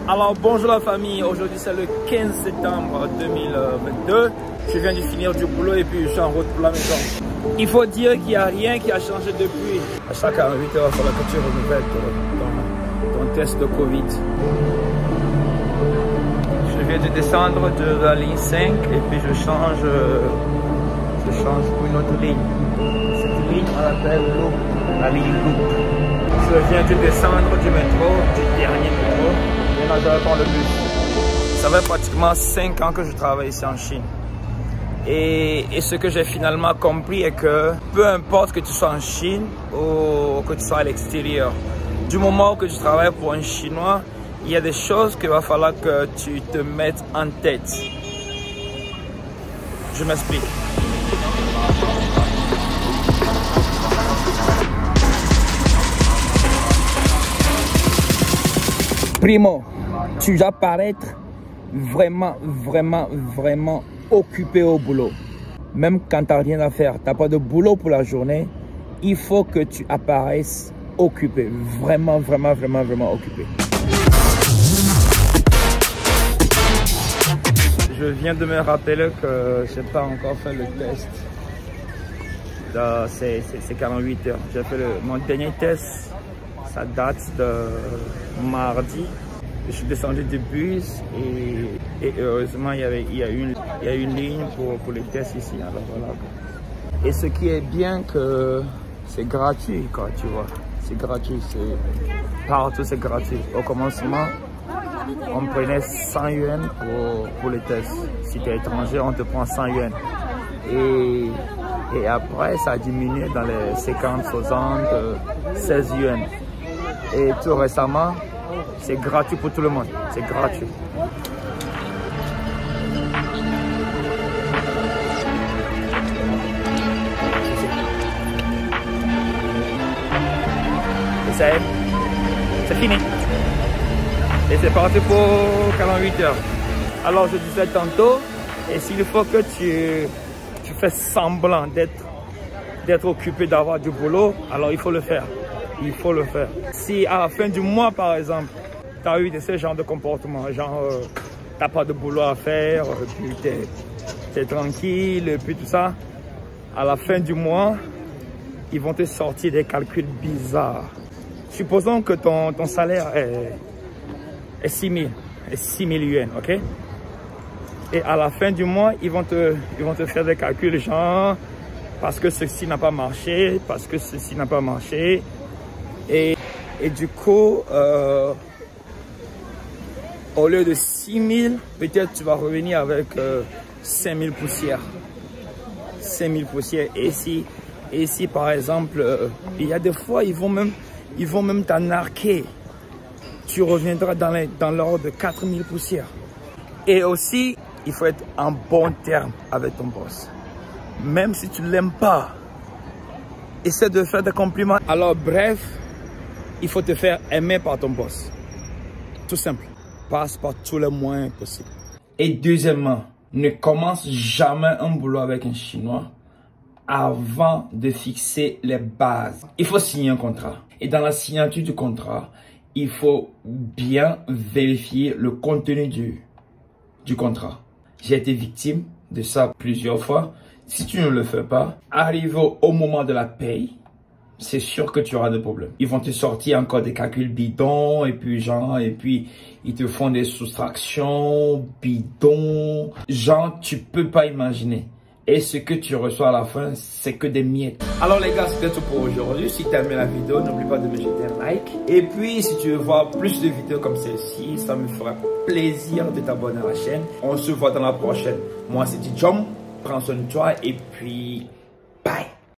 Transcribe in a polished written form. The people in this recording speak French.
Alors bonjour la famille, aujourd'hui c'est le 15 septembre 2022. Je viens de finir du boulot et puis je suis en route pour la maison. Il faut dire qu'il n'y a rien qui a changé depuis. À chaque 48 heures, il va falloir que tu renouvelles ton test de Covid. Je viens de descendre de la ligne 5 et puis je change pour une autre ligne. Cette ligne on l'appelle Loop, la ligne Loop. Je viens de descendre du métro, du dernier métro. Maintenant je vais prendre le bus. Ça fait pratiquement 5 ans que je travaille ici en Chine. Et ce que j'ai finalement compris est que peu importe que tu sois en Chine ou que tu sois à l'extérieur, du moment que tu travailles pour un Chinois, il y a des choses qu'il va falloir que tu te mettes en tête. Je m'explique. Primo, tu vas paraître vraiment occupé au boulot. Même quand tu n'as rien à faire, tu n'as pas de boulot pour la journée, il faut que tu apparaisses occupé. Vraiment occupé. Je viens de me rappeler que je n'ai pas encore fait le test. C'est 48 heures. J'ai fait mon dernier test. Ça date de mardi. Je suis descendu du bus et heureusement il y a une ligne pour les tests ici. Alors voilà. Et ce qui est bien que c'est gratuit quoi, tu vois. C'est gratuit, partout c'est gratuit. Au commencement, on prenait 100 yuan pour les tests. Si tu es étranger, on te prend 100 yuan. Et après, ça a diminué dans les 50, 60, 16 yuan. Et tout récemment, c'est gratuit pour tout le monde. C'est gratuit. Et ça y est, c'est fini. Et c'est parti pour 48 heures. Alors je disais tantôt, et s'il faut que tu fais semblant d'être occupé, d'avoir du boulot, alors il faut le faire. Il faut le faire. Si à la fin du mois, par exemple, tu as eu ce genre de comportement, genre tu n'as pas de boulot à faire, puis tu es tranquille, et puis tout ça, à la fin du mois, ils vont te sortir des calculs bizarres. Supposons que ton salaire est 6 000 yuan, ok? Et à la fin du mois, ils vont te faire des calculs genre parce que ceci n'a pas marché, parce que ceci n'a pas marché. Et du coup, au lieu de 6 000, peut-être tu vas revenir avec 5 000 poussières. 5 000 poussières. Et si par exemple, il y a des fois, ils vont même t'anarquer. Tu reviendras dans l'ordre de 4 000 poussières. Et aussi, il faut être en bon terme avec ton boss. Même si tu ne l'aimes pas, essaie de faire des compliments. Alors bref, il faut te faire aimer par ton boss. Tout simple. Passe par tous les moyens possibles. Et deuxièmement, ne commence jamais un boulot avec un Chinois avant de fixer les bases. Il faut signer un contrat. Et dans la signature du contrat, il faut bien vérifier le contenu du contrat. J'ai été victime de ça plusieurs fois. Si tu ne le fais pas, arrivé au moment de la paye, c'est sûr que tu auras des problèmes. Ils vont te sortir encore des calculs bidons et puis ils te font des soustractions bidons. Genre, tu peux pas imaginer. Et ce que tu reçois à la fin, c'est que des miettes. Alors les gars, c'était tout pour aujourd'hui. Si tu as aimé la vidéo, n'oublie pas de me jeter un like. Et puis, si tu veux voir plus de vidéos comme celle-ci, ça me fera plaisir de t'abonner à la chaîne. On se voit dans la prochaine. Moi, c'est Jom. Prends soin de toi et puis, bye.